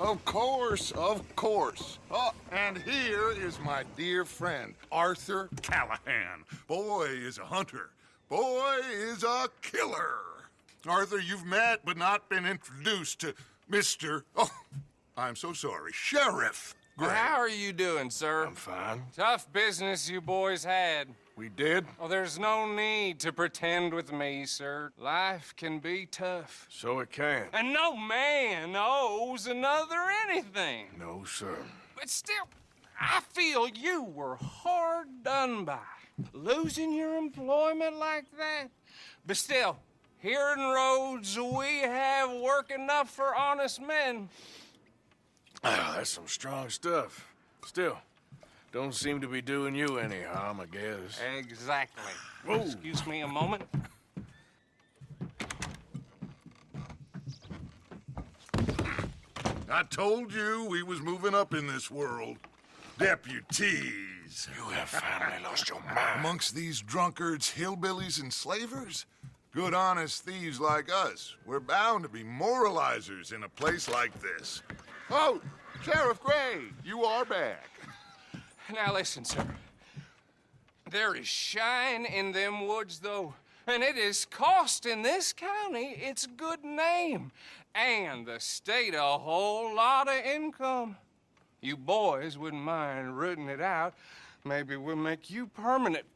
Of course, of course. Oh, and here is my dear friend, Arthur Callahan. Boy is a hunter. Boy is a killer. Arthur, you've met but not been introduced to Mr. Oh, I'm so sorry, Sheriff Gray. How are you doing, sir? I'm fine. Tough business you boys had. We did? Well, there's no need to pretend with me, sir. Life can be tough. So it can. And no man owes another anything. No, sir. But still, I feel you were hard done by. Losing your employment like that. But still, here in Rhodes, we have work enough for honest men. Ah, that's some strong stuff. Still, don't seem to be doing you any harm, I guess. Exactly. Whoa. Excuse me a moment. I told you we was moving up in this world. Deputies. You have finally lost your mind. Amongst these drunkards, hillbillies, and slavers? Good, honest thieves like us. We're bound to be moralizers in a place like this. Oh, Sheriff Gray, you are back. Now listen, sir. There is shine in them woods, though, and it is costing this county its good name and the state a whole lot of income. You boys wouldn't mind rooting it out. Maybe we'll make you permanent.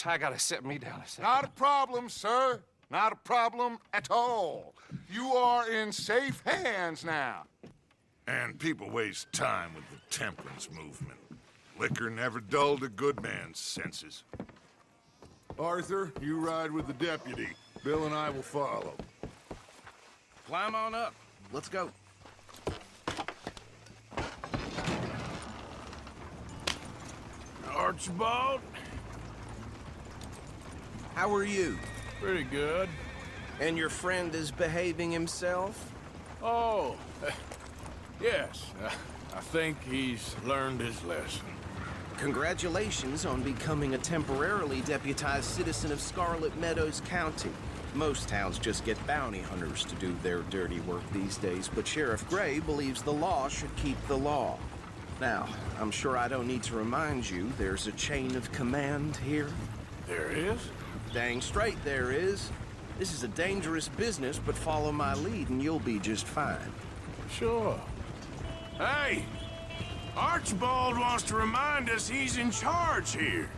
I gotta sit me down a second. Not a problem, sir. Not a problem at all. You are in safe hands now. And people waste time with the temperance movement. Liquor never dulled a good man's senses. Arthur, you ride with the deputy. Bill and I will follow. Climb on up. Let's go. Archibald? How are you? Pretty good. And your friend is behaving himself? Oh, yes. I think he's learned his lesson. Congratulations on becoming a temporarily deputized citizen of Scarlet Meadows County. Most towns just get bounty hunters to do their dirty work these days, but Sheriff Gray believes the law should keep the law. Now, I'm sure I don't need to remind you there's a chain of command here. There is? Dang straight there is. This is a dangerous business, but follow my lead and you'll be just fine. Sure. Hey! Archibald wants to remind us he's in charge here.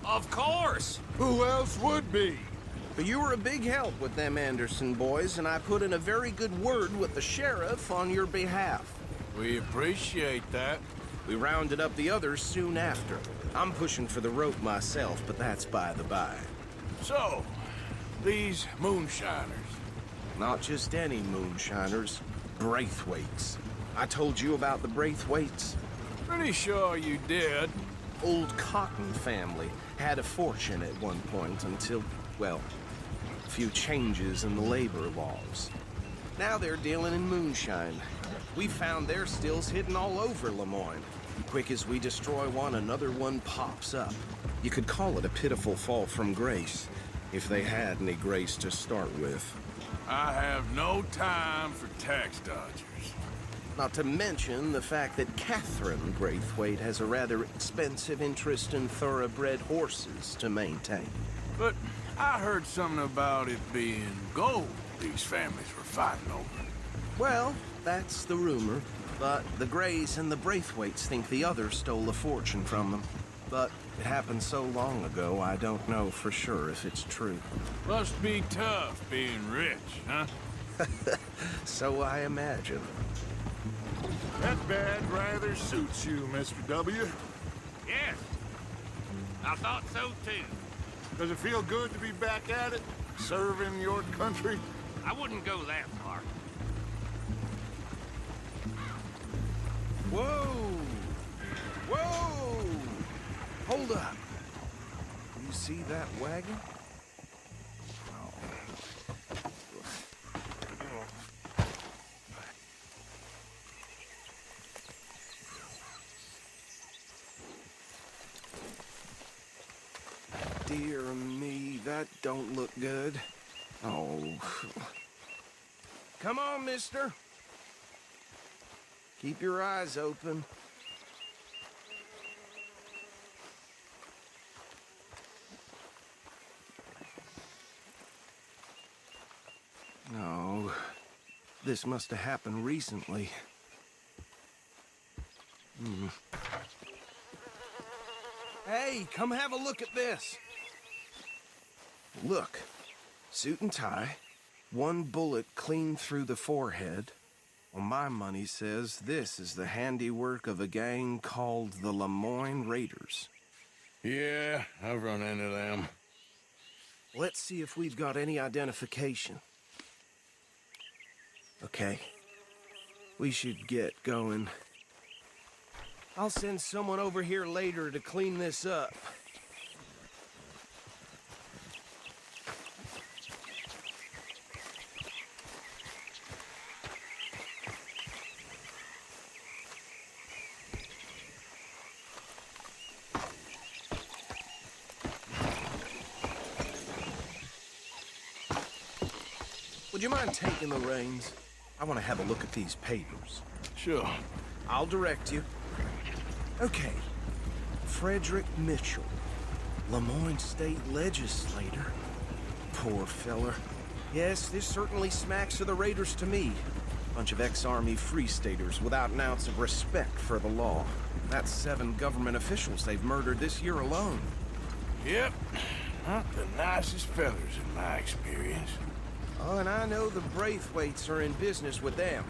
Of course. Who else would be? But you were a big help with them Anderson boys, and I put in a very good word with the sheriff on your behalf. We appreciate that. We rounded up the others soon after. I'm pushing for the rope myself, but that's by the by. So, these moonshiners. Not just any moonshiners, Braithwaites. I told you about the Braithwaites? Pretty sure you did. Old Cotton family had a fortune at one point until, well, a few changes in the labor laws. Now they're dealing in moonshine. We found their stills hidden all over Lemoyne. Quick as we destroy one, another one pops up. You could call it a pitiful fall from grace, if they had any grace to start with. I have no time for tax dodgers. Not to mention the fact that Catherine Braithwaite has a rather expensive interest in thoroughbred horses to maintain. But I heard something about it being gold these families were fighting over. Well, that's the rumor. But the Grays and the Braithwaites think the others stole a fortune from them. But it happened so long ago, I don't know for sure if it's true. Must be tough being rich, huh? So I imagine. That badge rather suits you, Mr. W. Yes, I thought so too. Does it feel good to be back at it, serving your country? I wouldn't go that far. Whoa! Whoa! Hold up. You see that wagon? Dear me, that don't look good. Oh. Come on, mister. Keep your eyes open. No, this must have happened recently. Hey, come have a look at this. Look, suit and tie, one bullet clean through the forehead. Well, my money says this is the handiwork of a gang called the Lemoyne Raiders. Yeah, I've run into them. Let's see if we've got any identification. Okay. We should get going. I'll send someone over here later to clean this up. Would you mind taking the reins? I want to have a look at these papers. Sure. I'll direct you. Okay. Frederick Mitchell, Lemoyne State Legislator. Poor feller. Yes, this certainly smacks of the Raiders to me. Bunch of ex-Army Free Staters without an ounce of respect for the law. That's 7 government officials they've murdered this year alone. Yep. Not the nicest fellers in my experience. Oh, and I know the Braithwaites are in business with them.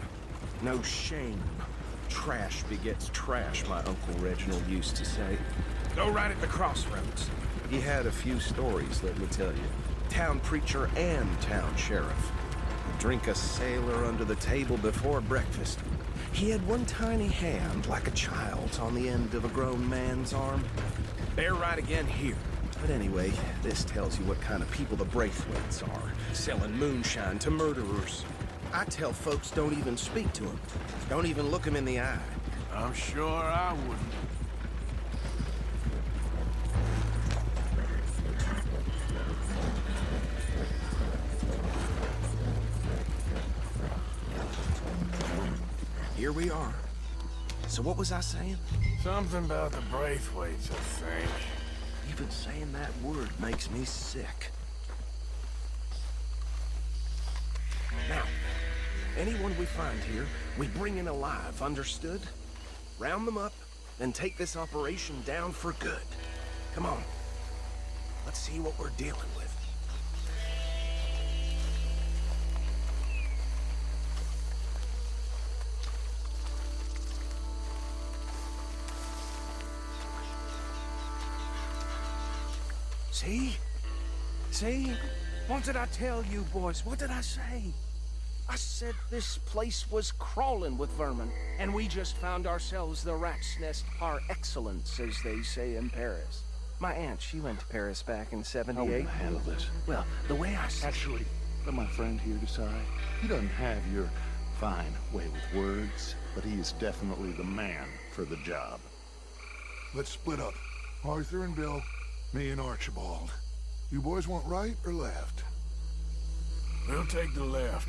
No shame. Trash begets trash, my Uncle Reginald used to say. Go right at the crossroads. He had a few stories, let me tell you. Town preacher and town sheriff. Drink a sailor under the table before breakfast. He had one tiny hand, like a child's, on the end of a grown man's arm. Bear right again here. But anyway, this tells you what kind of people the Braithwaites are. Selling moonshine to murderers. I tell folks don't even speak to them. Don't even look them in the eye. I'm sure I wouldn't. Here we are. So what was I saying? Something about the Braithwaites, I think. Even saying that word makes me sick. Now, anyone we find here, we bring in alive, understood? Round them up, then take this operation down for good. Come on. Let's see what we're dealing with. See? See? What did I tell you, boys? What did I say? I said this place was crawling with vermin, and we just found ourselves the rat's nest par excellence, as they say in Paris. My aunt, she went to Paris back in How will '78. you handle this? Well, the way I see Actually, let my friend here decide. He doesn't have your fine way with words, but he is definitely the man for the job. Let's split up. Arthur and Bill, me and Archibald. You boys want right or left? We'll take the left.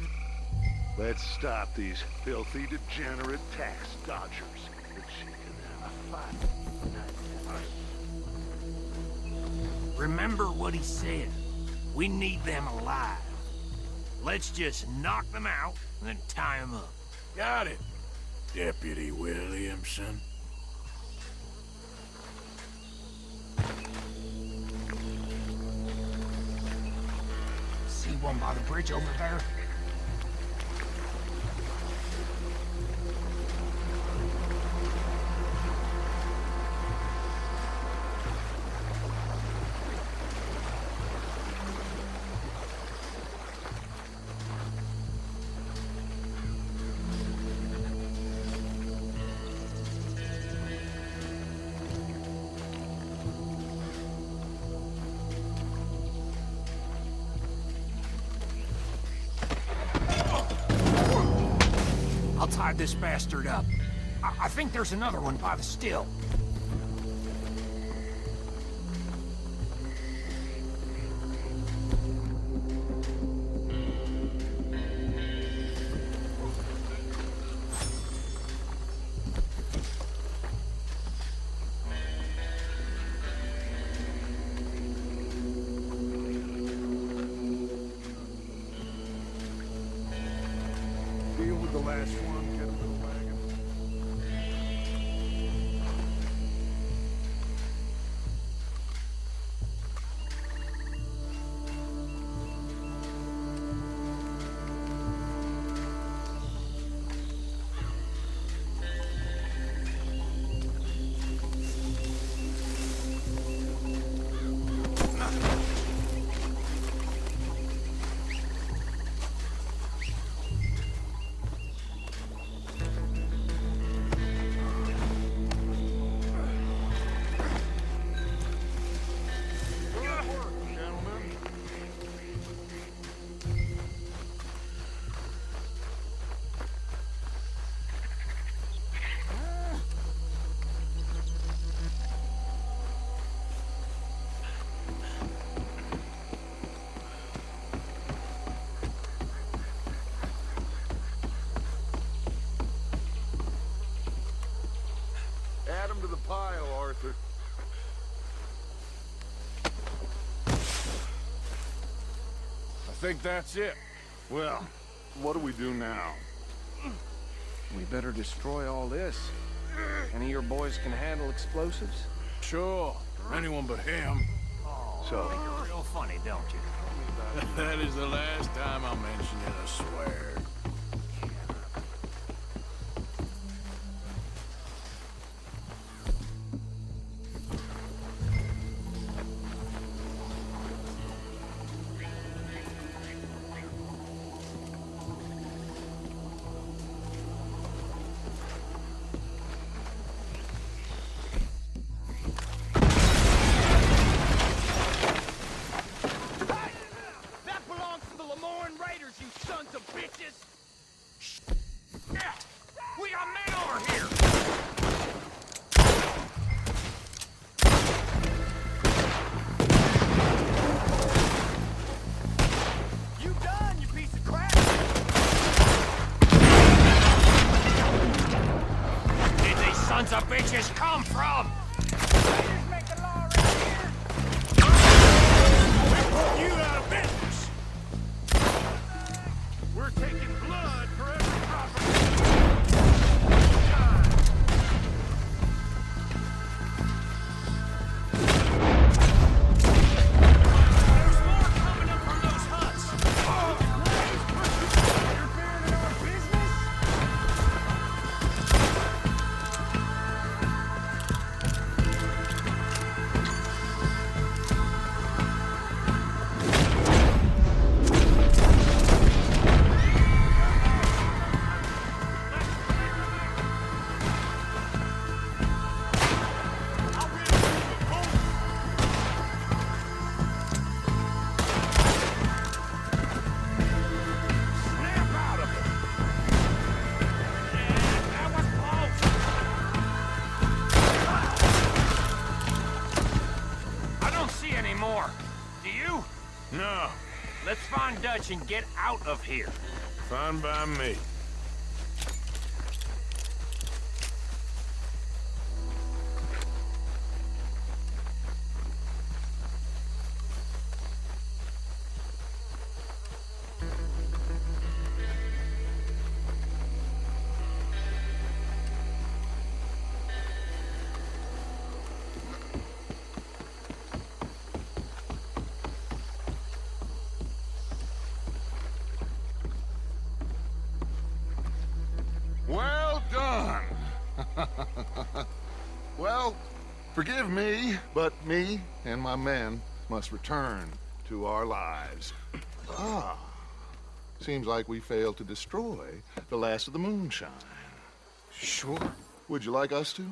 Let's stop these filthy, degenerate tax dodgers. But she can have a fight. Remember what he said. We need them alive. Let's just knock them out and then tie them up. Got it, Deputy Williamson. See one by the bridge over there? I'll tie this bastard up. I think there's another one by the still. with the last one. Get him to the wagon. Add him to the pile, Arthur. I think that's it. Well, what do we do now? We better destroy all this. Any of your boys can handle explosives? Sure. Anyone but him. So, Think you're real funny, don't you? That is the last time I'll mention it, I swear. That belongs to the Lemoyne Raiders, you sons of bitches! Yeah, we got men over here! You done, you piece of crap! Did these sons of bitches come from? Raiders make the law around here! You out of business! We're taking blood for every property. There's more coming up from those huts. Interfering in our business? I'll rid you of the boat. Snap out of it. Yeah, that was close. I don't see any more. Do you? No, Let's find Dutch and get out of here. fine by me. Well done. well, forgive me, but me and my men must return to our lives. Ah, seems like we failed to destroy the last of the moonshine. Sure. Would you like us to?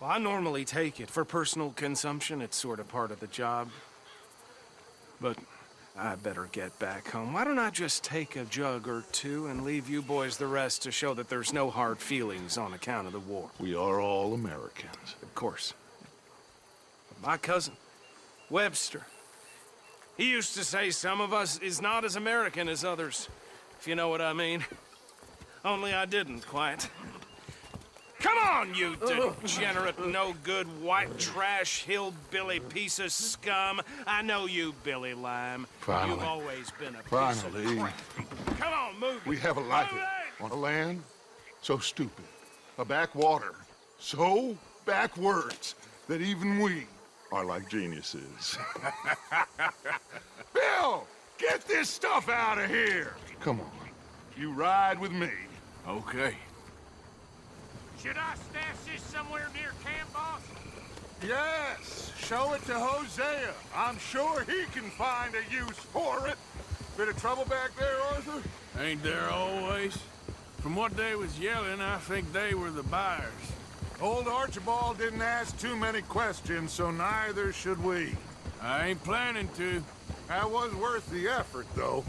Well, I normally take it. For personal consumption, it's sort of part of the job. But I better get back home. Why don't I just take a jug or two and leave you boys the rest to show that there's no hard feelings on account of the war? We are all Americans. Of course. But my cousin, Webster, he used to say some of us is not as American as others, if you know what I mean. Only I didn't quite. Come on, you degenerate, no-good, white trash, hillbilly piece of scum. I know you, Billy Lime. Finally. You've always been a piece Finally. of crap. Come on, move it. We have a life. Move it! On a land so stupid, a backwater so backwards that even we are like geniuses. Bill, get this stuff out of here! Come on, you ride with me. Okay. Should I stash this somewhere near camp, boss? Yes, show it to Hosea. I'm sure he can find a use for it. Bit of trouble back there, Arthur? Ain't there always? From what they was yelling, I think they were the buyers. Old Archibald didn't ask too many questions, so neither should we. I ain't planning to. That was worth the effort, though.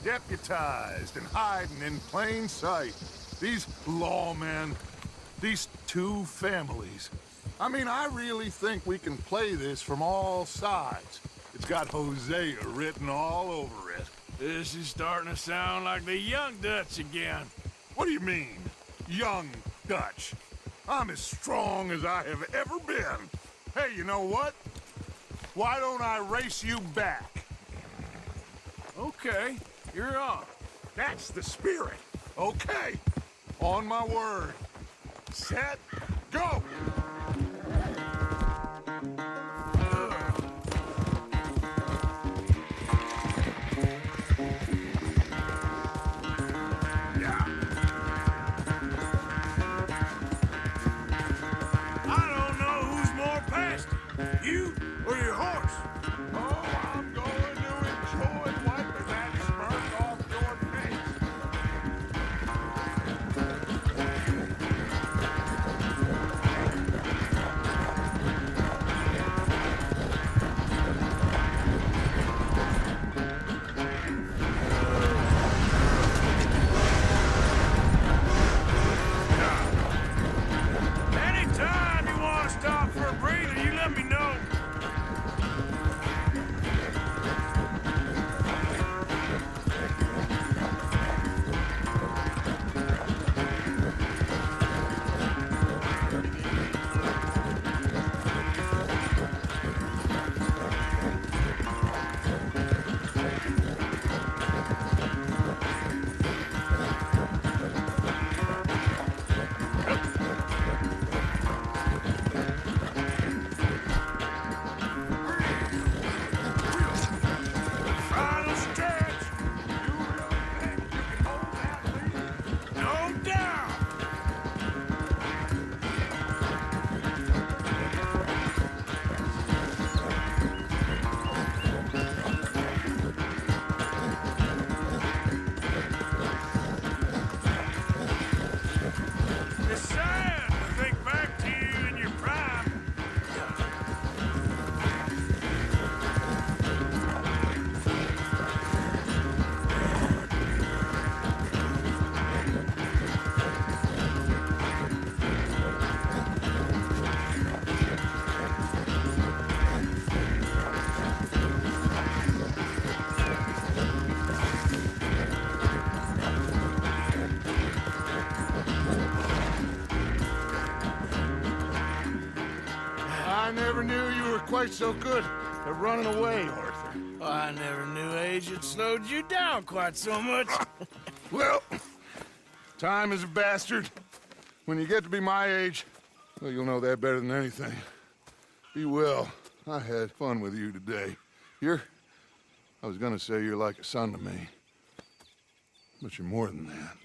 Deputized and hiding in plain sight. These lawmen, these two families. I mean, I really think we can play this from all sides. It's got Hosea written all over it. This is starting to sound like the Young Dutch again. What do you mean, young Dutch? I'm as strong as I have ever been. Hey, you know what? Why don't I race you back? Okay, you're on. That's the spirit. Okay, on my word. Set, go! I don't know who's more past it, you or your horse. Oh, I'm going to enjoy wiping that smirk off your face. Anytime you want to stop for a breather, you let me know. Final stretch. You really think you can hold that lead? No doubt. It's sad to think back to you in your prime. I never knew you were quite so good at running away, Arthur. I never knew age had slowed you down quite so much. Well, time is a bastard. When you get to be my age, well, you'll know that better than anything. Be well. I had fun with you today. I was gonna say you're like a son to me, but you're more than that.